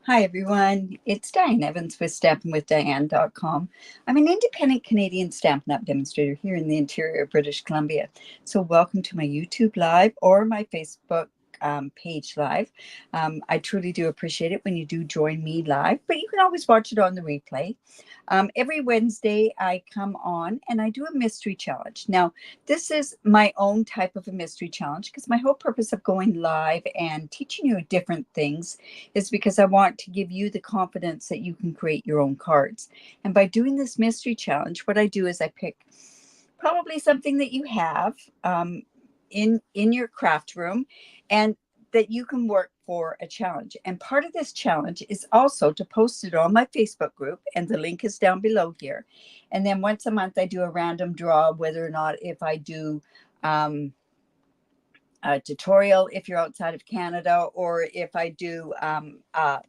Hi, everyone. It's Diane Evans with stampinwithdiane.com. I'm an independent Canadian Stampin' Up demonstrator here in the interior of British Columbia. So welcome to my YouTube Live or my Facebook page live. I truly do appreciate it when you do join me live, but you can always watch it on the replay. Every Wednesday, I come on and I do a mystery challenge. Now, this is my own type of a mystery challenge because my whole purpose of going live and teaching you different things is because I want to give you the confidence that you can create your own cards. And by doing this mystery challenge, what I do is I pick probably something that you have in your craft room and that you can work for a challenge. And part of this challenge is also to post it on my Facebook group, and the link is down below here. And then once a month, I do a random draw, whether or not if I do a tutorial if you're outside of Canada, or if I do a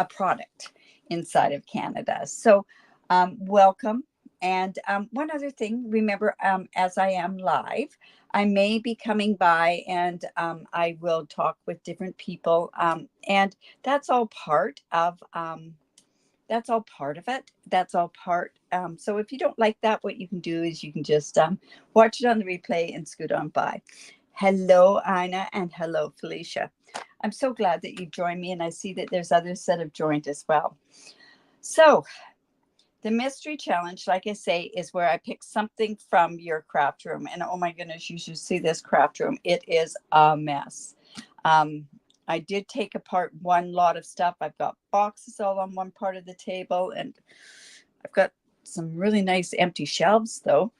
product inside of Canada. So welcome. And one other thing, remember, as I am live, I may be coming by and I will talk with different people. And that's all part of it. That's all part. So if you don't like that, what you can do is you can just watch it on the replay and scoot on by. Hello, Ina, and hello, Felicia. I'm so glad that you joined me, and I see that there's others that have joined as well. So the mystery challenge, like I say, is where I pick something from your craft room. And oh my goodness, you should see this craft room. It is a mess. I did take apart one lot of stuff. I've got boxes all on one part of the table, and I've got some really nice empty shelves though.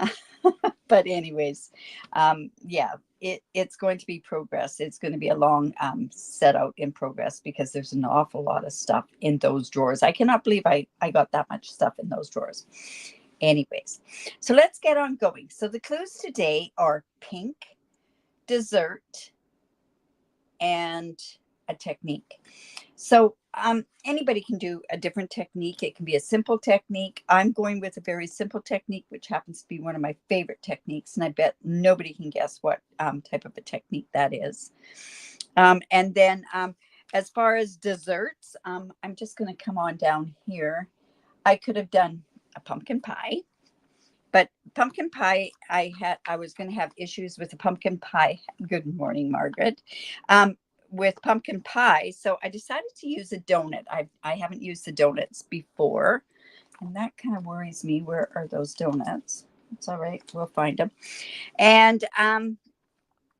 But anyways, yeah, it's going to be progress. It's going to be a long set out in progress because there's an awful lot of stuff in those drawers. I cannot believe I got that much stuff in those drawers. Anyways, so let's get on going. So the clues today are pink, dessert, and a technique. So anybody can do a different technique. It can be a simple technique. I'm going with a very simple technique, which happens to be one of my favorite techniques. And I bet nobody can guess what type of a technique that is. And then as far as desserts, I'm just going to come on down here. I could have done a pumpkin pie. But pumpkin pie, I was going to have issues with the pumpkin pie. Good morning, Margaret. With pumpkin pie, so I decided to use a donut. I haven't used the donuts before, and that kind of worries me. Where are those donuts? It's all right. We'll find them. And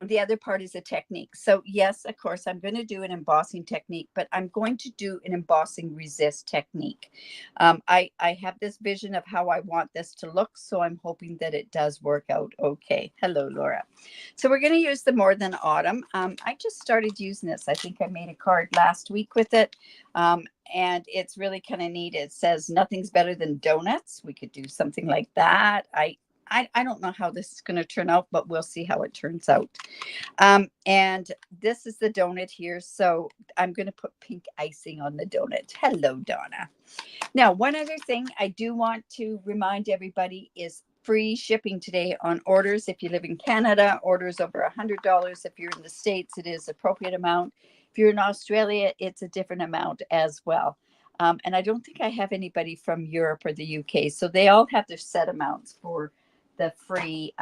the other part is a technique. So yes, of course, I'm going to do an embossing technique, but I'm going to do an embossing resist technique. I have this vision of how I want this to look, so I'm hoping that it does work out okay. Hello, Laura. So we're going to use the More Than Autumn. I just started using this. I think I made a card last week with it. And it's really kind of neat. It says nothing's better than donuts. We could do something like that. I don't know how this is going to turn out, but we'll see how it turns out. And this is the donut here. So I'm going to put pink icing on the donut. Hello, Donna. Now, one other thing I do want to remind everybody is free shipping today on orders. If you live in Canada, orders over $100. If you're in the States, it is appropriate amount. If you're in Australia, it's a different amount as well. And I don't think I have anybody from Europe or the UK. So they all have their set amounts for the free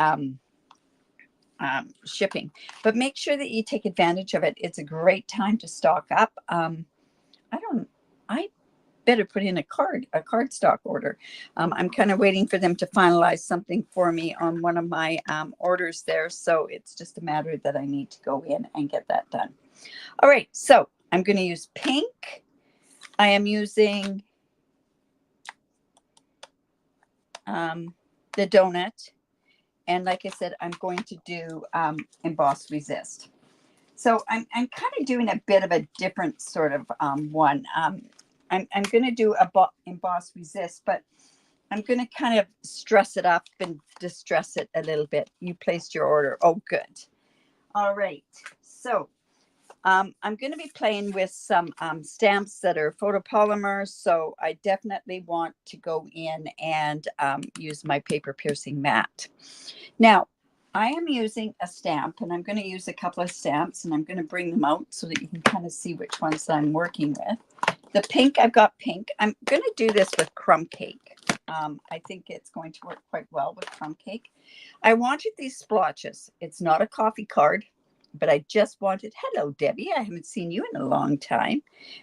shipping, but make sure that you take advantage of it. It's a great time to stock up. I better put in a card stock order. I'm kind of waiting for them to finalize something for me on one of my orders there. So it's just a matter that I need to go in and get that done. All right. So I'm going to use pink. I am using the donut. And like I said, I'm going to do emboss resist. So I'm kind of doing a bit of a different sort of one. I'm going to do a emboss resist, but I'm going to kind of stress it up and distress it a little bit. You placed your order. Oh, good. All right. So I'm going to be playing with some stamps that are photopolymers. So I definitely want to go in and use my paper piercing mat. Now, I am using a stamp, and I'm going to use a couple of stamps, and I'm going to bring them out so that you can kind of see which ones I'm working with. The pink, I've got pink. I'm going to do this with crumb cake. I think it's going to work quite well with crumb cake. I wanted these splotches. It's not a coffee card, but I just wanted, hello, Debbie. I haven't seen you in a long time.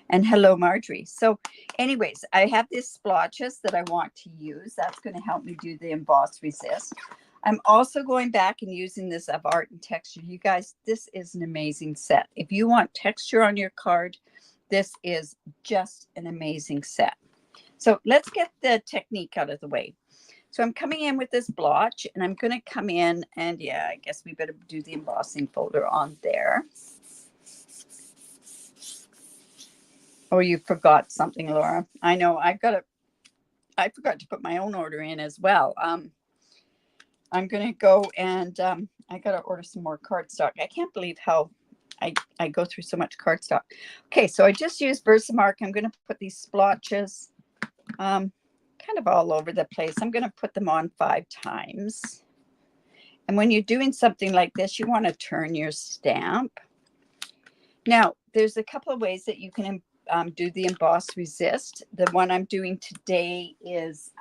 And hello, Marjorie. So anyways, I have these splotches that I want to use. That's going to help me do the emboss resist. I'm also going back and using this of art and texture. You guys, this is an amazing set. If you want texture on your card, this is just an amazing set. So let's get the technique out of the way. So I'm coming in with this blotch, and I'm going to come in and, yeah, I guess we better do the embossing folder on there. Oh, you forgot something, Laura. I know I forgot to put my own order in as well. I'm going to go and I got to order some more cardstock. I can't believe how I go through so much cardstock. Okay, so I just used Versamark. I'm going to put these splotches kind of all over the place. I'm going to put them on 5 times. And when you're doing something like this, you want to turn your stamp. Now, there's a couple of ways that you can do the emboss resist. The one I'm doing today is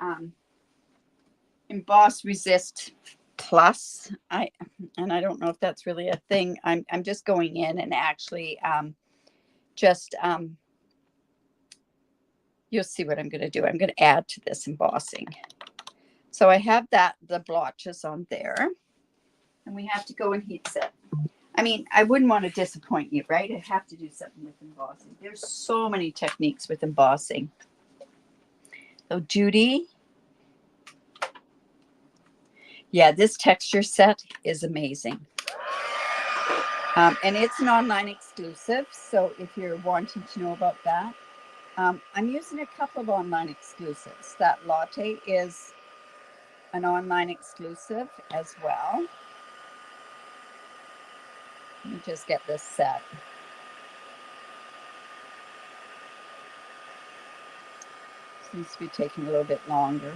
emboss resist plus. I don't know if that's really a thing. I'm just going in and actually you'll see what I'm going to do. I'm going to add to this embossing. So I have the blotches on there, and we have to go and heat set. I mean, I wouldn't want to disappoint you, right? I have to do something with embossing. There's so many techniques with embossing. So Judy, yeah, this texture set is amazing. And it's an online exclusive. So if you're wanting to know about that, I'm using a couple of online exclusives. That latte is an online exclusive as well. Let me just get this set. Seems to be taking a little bit longer.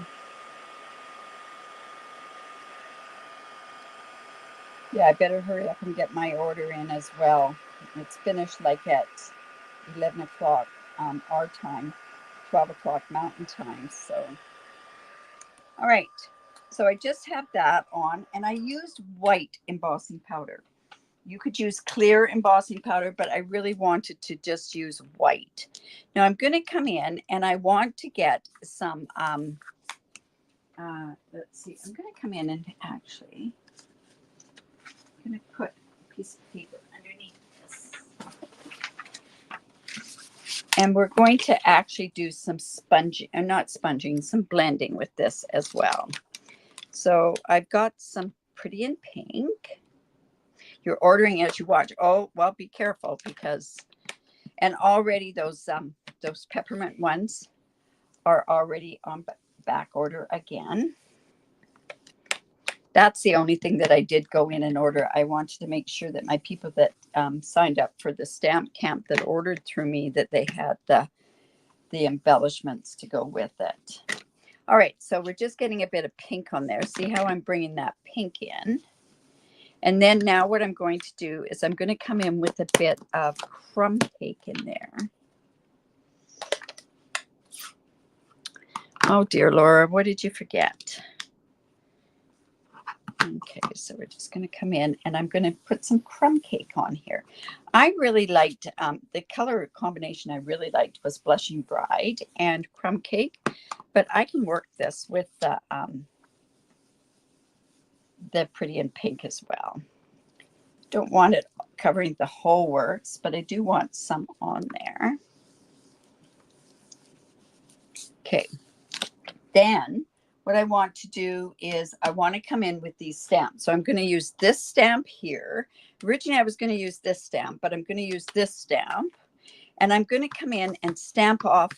Yeah, I better hurry up and get my order in as well. It's finished like at 11 o'clock our time, 12 o'clock mountain time. So, all right. So I just have that on, and I used white embossing powder. You could use clear embossing powder, but I really wanted to just use white. Now I'm going to come in and I want to get some, let's see, I'm going to come in and actually, I'm going to put a piece of paper underneath this. And we're going to actually do some sponging, or not sponging, some blending with this as well. So I've got some pretty in pink. You're ordering as you watch. Oh, well, be careful because, and already those peppermint ones are already on back order again. That's the only thing that I did go in and order. I wanted to make sure that my people that signed up for the stamp camp that ordered through me, that they had the embellishments to go with it. All right, so we're just getting a bit of pink on there. See how I'm bringing that pink in? And then now what I'm going to do is I'm going to come in with a bit of crumb cake in there. Oh, dear, Laura, what did you forget? Okay, so we're just going to come in and I'm going to put some crumb cake on here. I really liked the color combination I really liked was Blushing Bride and crumb cake, but I can work this with the Pretty in Pink as well. Don't want it covering the whole works, but I do want some on there. Okay, then what I want to do is I want to come in with these stamps. So I'm going to use this stamp here. Originally, I was going to use this stamp, but I'm going to use this stamp. And I'm going to come in and stamp off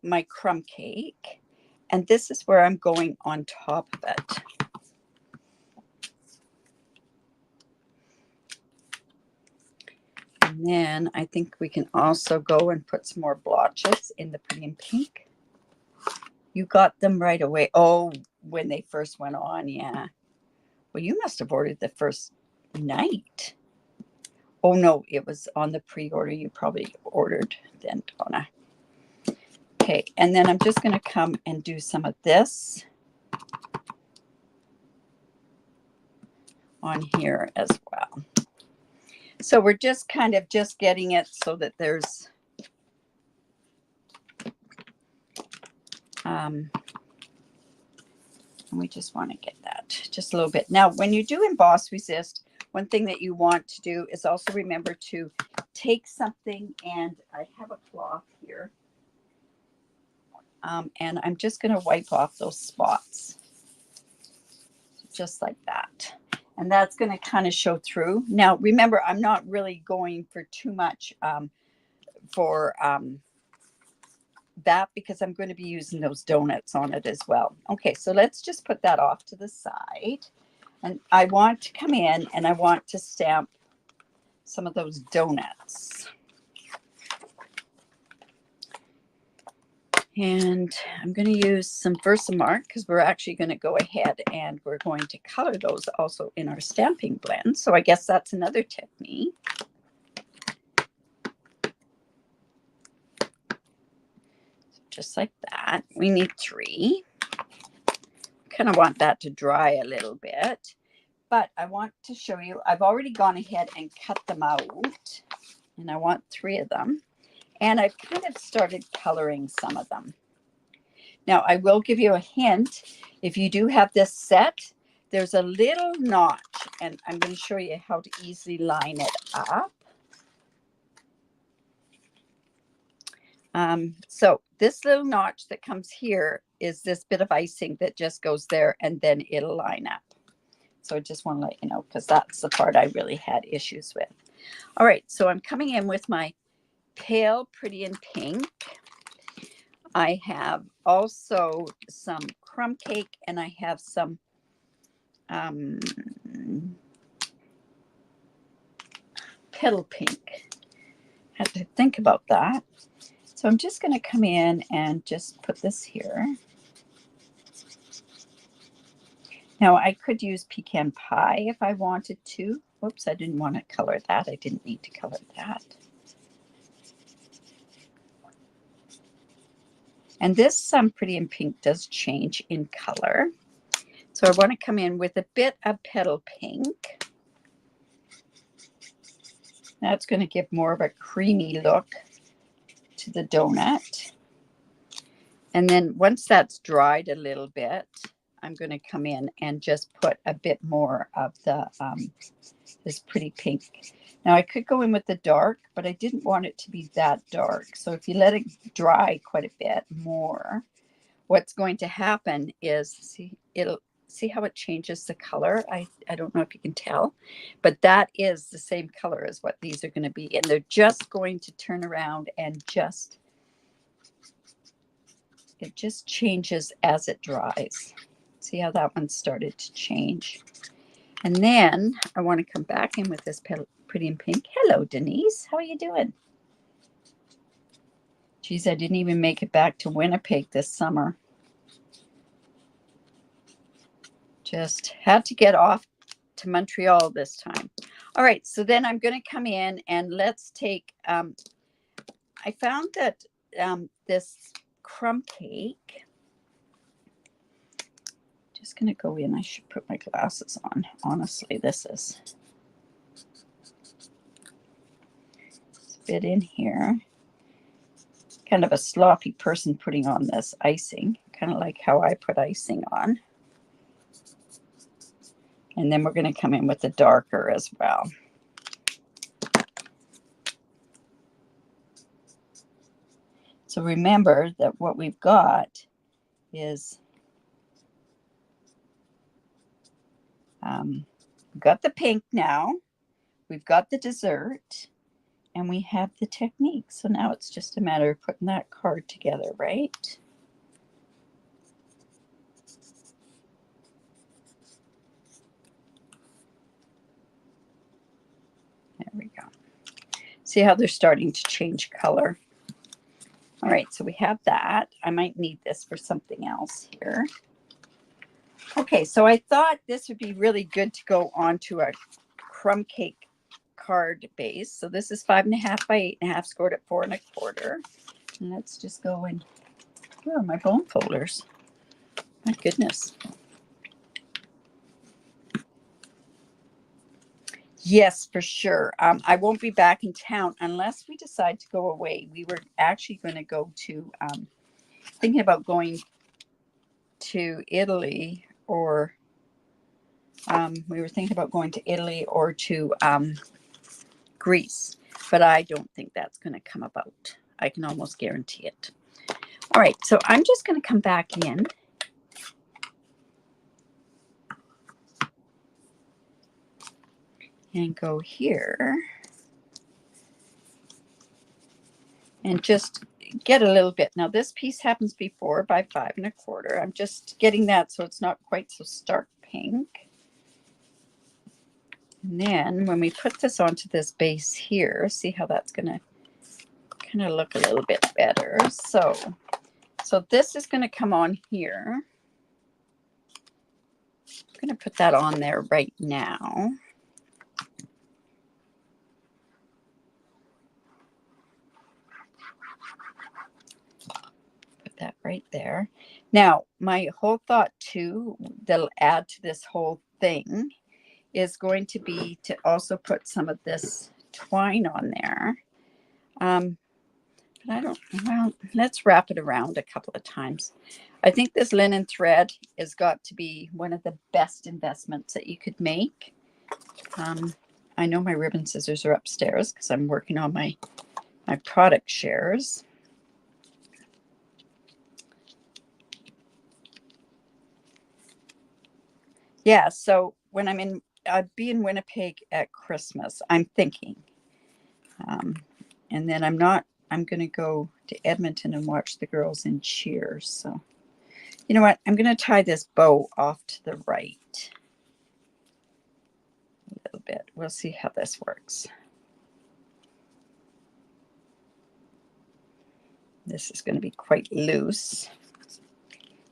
my crumb cake. And this is where I'm going on top of it. And then I think we can also go and put some more blotches in the Pretty in Pink. You got them right away. Oh, when they first went on, yeah. Well, you must have ordered the first night. Oh, no, it was on the pre-order. You probably ordered then, Donna. Okay, and then I'm just going to come and do some of this on here as well. So we're just kind of just getting it so that there's and we just want to get that just a little bit. Now, when you do emboss resist, one thing that you want to do is also remember to take something, and I have a cloth here, and I'm just going to wipe off those spots just like that. And that's going to kind of show through. Now, remember, I'm not really going for too much for that, because I'm going to be using those donuts on it as well. Okay, so let's just put that off to the side. And I want to come in and I want to stamp some of those donuts. And I'm going to use some Versamark, because we're actually going to go ahead and we're going to color those also in our stamping blend. So I guess that's another technique. Just like that. We need 3. Kind of want that to dry a little bit, but I want to show you, I've already gone ahead and cut them out, and I want 3 of them, and I've kind of started coloring some of them. Now, I will give you a hint. If you do have this set, there's a little notch, and I'm going to show you how to easily line it up. So this little notch that comes here is this bit of icing that just goes there, and then it'll line up. So I just want to let you know, because that's the part I really had issues with. All right, so I'm coming in with my pale Pretty in Pink. I have also some crumb cake, and I have some petal pink. I have to think about that. So I'm just going to come in and just put this here. Now, I could use pecan pie if I wanted to. Whoops, I didn't want to color that. I didn't need to color that. And this Pretty in Pink does change in color. So I want to come in with a bit of petal pink. That's going to give more of a creamy look to the donut. And then once that's dried a little bit, I'm going to come in and just put a bit more of the this pretty pink. Now, I could go in with the dark, but I didn't want it to be that dark. So if you let it dry quite a bit more, what's going to happen is, see how it changes the color? I don't know if you can tell, but that is the same color as what these are going to be. And they're just going to turn around and it just changes as it dries. See how that one started to change? And then I want to come back in with this Pretty in Pink. Hello, Denise. How are you doing? Geez, I didn't even make it back to Winnipeg this summer. Just had to get off to Montreal this time. All right, so then I'm going to come in and let's take, I found that this crumb cake, just going to go in. I should put my glasses on. Honestly, this is a bit in here. Kind of a sloppy person putting on this icing, kind of like how I put icing on. And then we're going to come in with the darker as well. So remember that what we've got is we've got the pink now, we've got the dessert, and we have the technique. So now it's just a matter of putting that card together, right? There we go. See how they're starting to change color? All right, so we have that. I might need this for something else here. Okay, so I thought this would be really good to go onto a crumb cake card base. So this is 5.5 by 8.5, scored at 4 1/4. And let's just go and, where are my bone folders? My goodness. Yes, for sure. I won't be back in town unless we decide to go away. We were actually going to go to, thinking about going to Italy, or we were thinking about going to Italy or to Greece, but I don't think that's going to come about. I can almost guarantee it. All right, so I'm just going to come back in. And go here. And just get a little bit. Now this piece happens to be 4 by 5 1/4. I'm just getting that so it's not quite so stark pink. And then when we put this onto this base here, see how that's going to kind of look a little bit better. So this is going to come on here. I'm going to put that on there right now. Put that right there. Now, my whole thought too, that'll add to this whole thing, is going to be to also put some of this twine on there. But I don't, well, let's wrap it around a couple of times. I think this linen thread has got to be one of the best investments that you could make. I know my ribbon scissors are upstairs because I'm working on my product shares. Yeah, so when I'd be in Winnipeg at Christmas, I'm thinking. And then I'm going to go to Edmonton and watch the girls in Cheers. So, you know what? I'm going to tie this bow off to the right a little bit. We'll see how this works. This is going to be quite loose.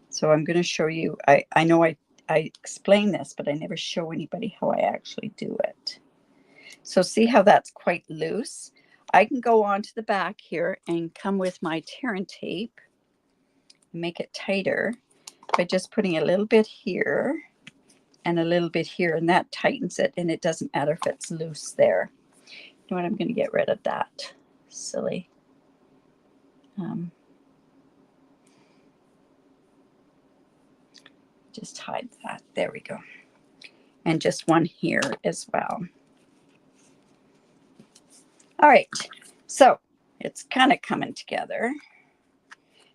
So I'm going to show you. I know I explain this, but I never show anybody how I actually do it. So see how that's quite loose? I can go onto the back here and come with my tear and tape, make it tighter by just putting a little bit here and a little bit here, and that tightens it, and it doesn't matter if it's loose there. You know what? I'm going to get rid of that. Silly. Just hide that. There we go. And just one here as well. All right, so it's kind of coming together.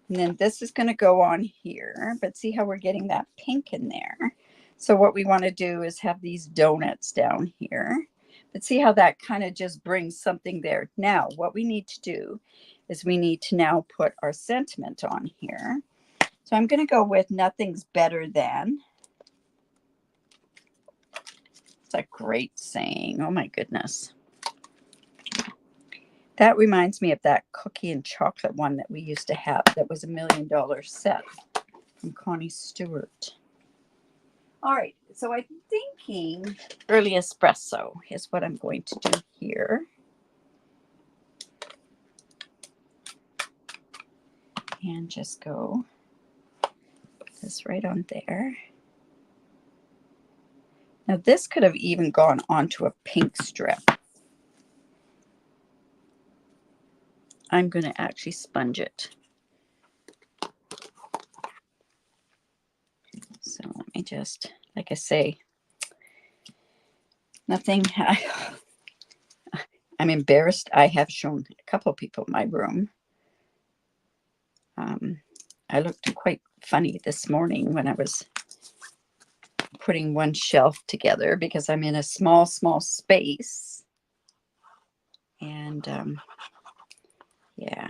And then this is going to go on here, but see how we're getting that pink in there. So what we want to do is have these donuts down here. But see how that kind of just brings something there. Now, what we need to do is we need to now put our sentiment on here. So I'm going to go with Nothing's Better Than. It's a great saying. Oh my goodness. That reminds me of that cookie and chocolate one that we used to have that was $1 million set from Connie Stewart. All right, so I'm thinking early espresso is what I'm going to do here. And just go put this right on there. Now this could have even gone onto a pink strip. I'm going to actually sponge it. So let me just, like I say, nothing. I'm embarrassed. I have shown a couple of people my room. I looked quite funny this morning when I was putting one shelf together because I'm in a small space. And yeah.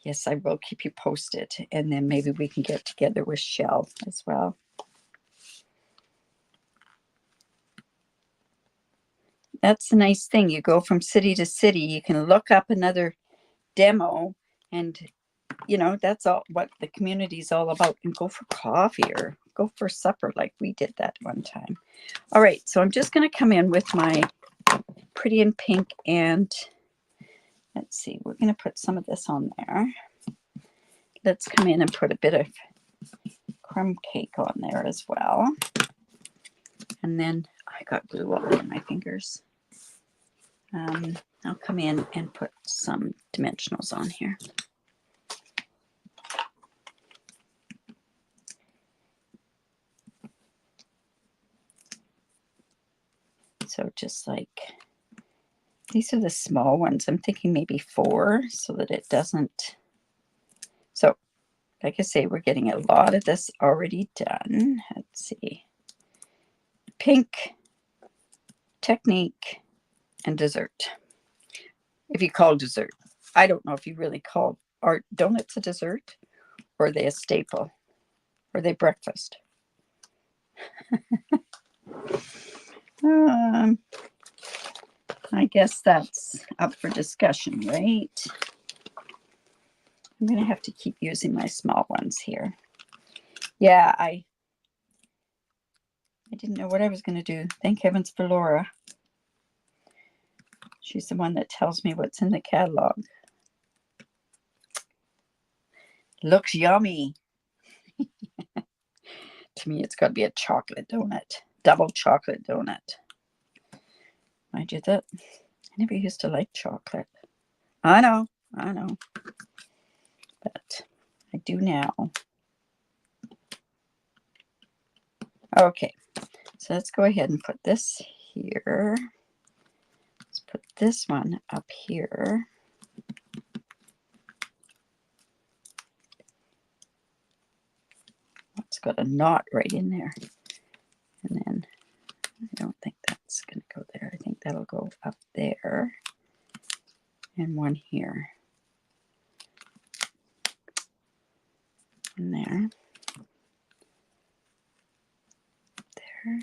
Yes, I will keep you posted. And then maybe we can get together with Shell as well. That's the nice thing. You go from city to city. You can look up another demo, and you know, that's all what the community is all about. And go for coffee or go for supper like we did that one time. All right, so I'm just going to come in with my Pretty in Pink, and let's see, we're going to put some of this on there. Let's come in and put a bit of crumb cake on there as well. And then I got glue all over my fingers. I'll come in and put some dimensionals on here. So just like, these are the small ones. I'm thinking maybe 4 so that it doesn't. So like I say, we're getting a lot of this already done. Let's see. Pink, technique, and dessert. If you call dessert. I don't know if you really call art donuts a dessert, or are they a staple, or are they breakfast? I guess that's up for discussion, right? I'm going to have to keep using my small ones here. Yeah, I didn't know what I was going to do. Thank heavens for Laura. She's the one that tells me what's in the catalog. Looks yummy. To me, it's got to be a chocolate donut. Double chocolate donut. Mind you, that I never used to like chocolate. I know. But I do now. Okay, so let's go ahead and put this here. Let's put this one up here. It's got a knot right in there. And then I don't think that's going to go there. I think that'll go up there. And one here. And there. There.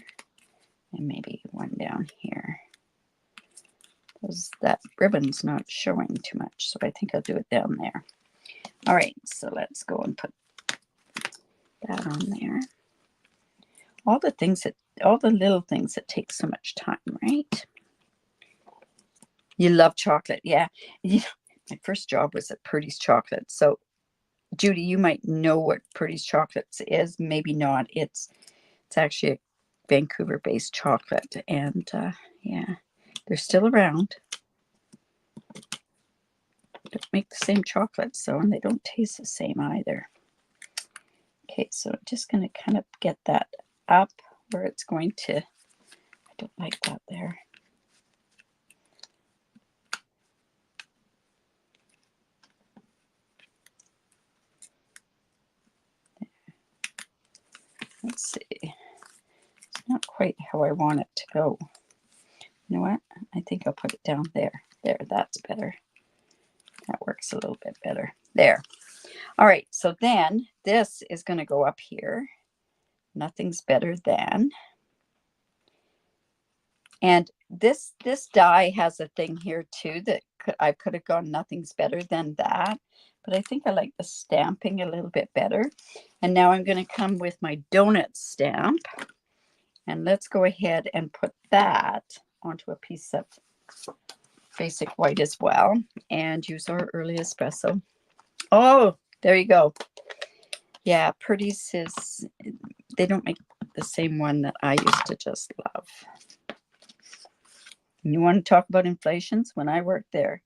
And maybe one down here. Because that ribbon's not showing too much, so I think I'll do it down there. All right, so let's go and put that on there. All the little things that take so much time, right? You love chocolate, yeah. My first job was at Purdy's Chocolate. So, Judy, you might know what Purdy's Chocolates is. Maybe not. It's actually a Vancouver-based chocolate, and yeah, they're still around. Don't make the same chocolates, so, and they don't taste the same either. Okay, so I'm just going to kind of get that up where it's going to. I don't like that there. Let's see. It's not quite how I want it to go. You know what? I think I'll put it down there. There, that's better. That works a little bit better. There. All right, so then this is going to go up here. Nothing's better than. And this die has a thing here too that I could have gone nothing's better than that. But I think I like the stamping a little bit better. And now I'm going to come with my donut stamp. And let's go ahead and put that onto a piece of basic white as well. And use our early espresso. Oh, there you go. Yeah, Purdy's is, they don't make the same one that I used to just love. And you want to talk about inflations? When I worked there,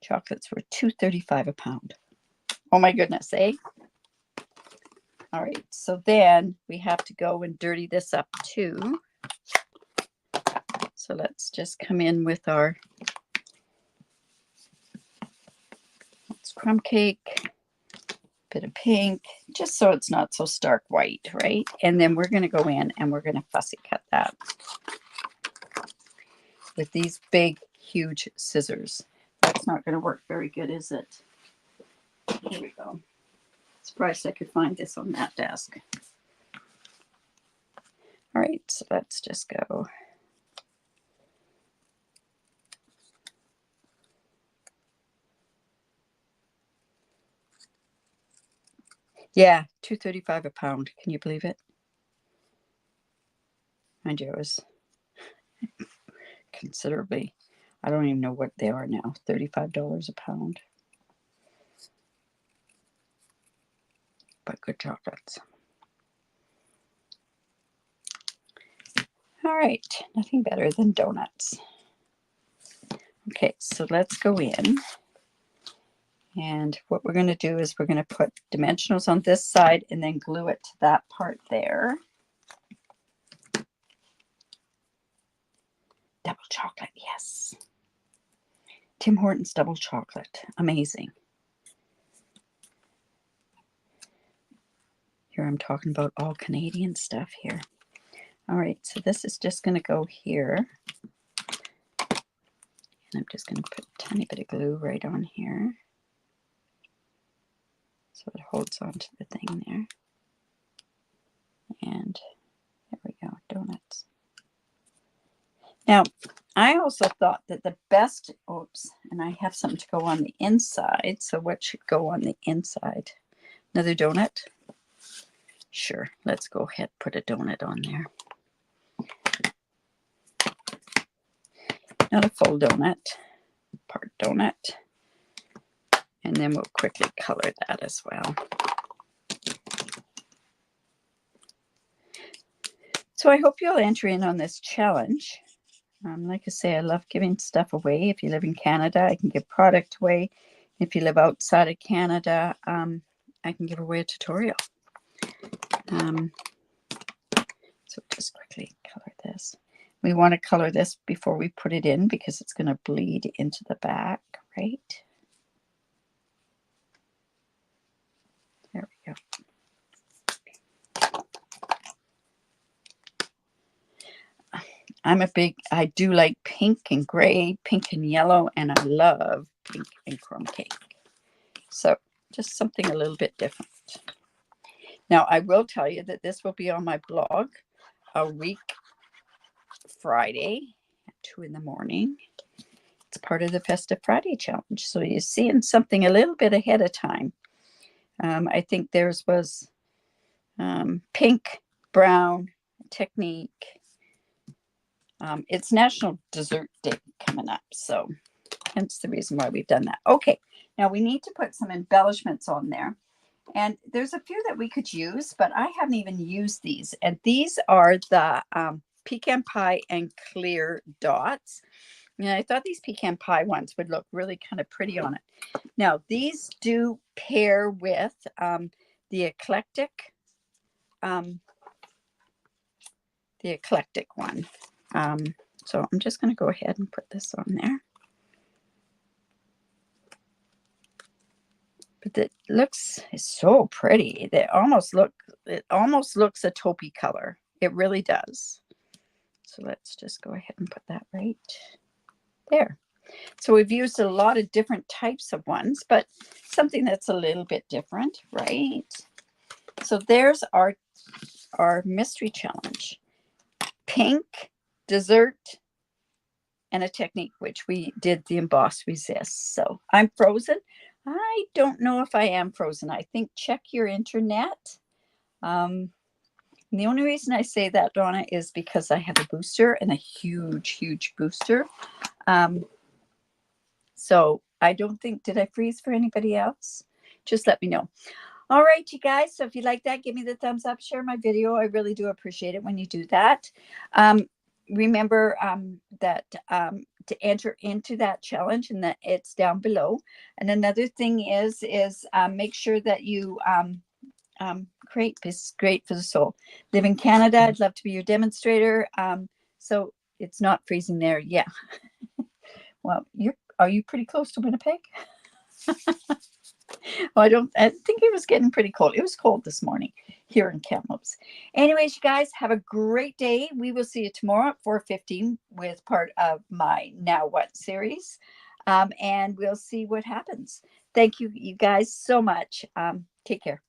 chocolates were $2.35 a pound. Oh my goodness, eh? All right, so then we have to go and dirty this up too. So let's just come in with our crumb cake, bit of pink, just so it's not so stark white, right? And then we're going to go in and we're going to fussy cut that with these big, huge scissors. That's not going to work very good, is it? Here we go. Surprised I could find this on that desk. All right, so let's just go. Yeah, $2.35 a pound. Can you believe it? Mind you, it was considerably, I don't even know what they are now, $35 a pound. But good chocolates. All right, nothing better than donuts. Okay, so let's go in. And what we're going to do is we're going to put dimensionals on this side and then glue it to that part there. Double chocolate, yes. Tim Hortons double chocolate, amazing. Here I'm talking about all Canadian stuff here. All right, so this is just going to go here. And I'm just going to put a tiny bit of glue right on here. So it holds onto the thing there. And there we go, donuts. Now, I also thought that the best, oops, and I have something to go on the inside. So what should go on the inside? Another donut? Sure, let's go ahead and put a donut on there. Not a full donut, part donut. And then we'll quickly color that as well. So I hope you'll enter in on this challenge. Like I say, I love giving stuff away. If you live in Canada, I can give product away. If you live outside of Canada, I can give away a tutorial. So just quickly color this. We want to color this before we put it in because it's going to bleed into the back, right? There we go. I do like pink and gray, pink and yellow, and I love pink and chrome cake. So just something a little bit different. Now, I will tell you that this will be on my blog a week Friday at 2 in the morning. It's part of the Festive Friday challenge. So you're seeing something a little bit ahead of time. I think theirs was pink, brown, technique. It's National Dessert Day coming up, so hence the reason why we've done that. Okay, now we need to put some embellishments on there. And there's a few that we could use, but I haven't even used these. And these are the pecan pie and clear dots. And I thought these pecan pie ones would look really kind of pretty on it. Now, these do pair with the eclectic one. So I'm just going to go ahead and put this on there. But it looks so pretty. It almost looks a taupey color. It really does. So let's just go ahead and put that right there. So we've used a lot of different types of ones, but something that's a little bit different, right? So there's our mystery challenge. Pink, dessert, and a technique, which we did the emboss resist. So I'm frozen. I don't know if I am frozen. I think check your internet. And the only reason I say that, Donna, is because I have a booster and a huge, huge booster. So I don't think, did I freeze for anybody else? Just let me know. All right, you guys. So if you like that, give me the thumbs up, share my video. I really do appreciate it when you do that. Remember that to enter into that challenge, and that it's down below. And another thing is make sure that you create this great for the soul. Live in Canada. I'd love to be your demonstrator. So it's not freezing there. Yeah. Well, are you pretty close to Winnipeg? Well, I think it was getting pretty cold. It was cold this morning here in Kamloops. Anyways, you guys have a great day. We will see you tomorrow at 4:15 with part of my Now What series. And we'll see what happens. Thank you, you guys, so much. Take care.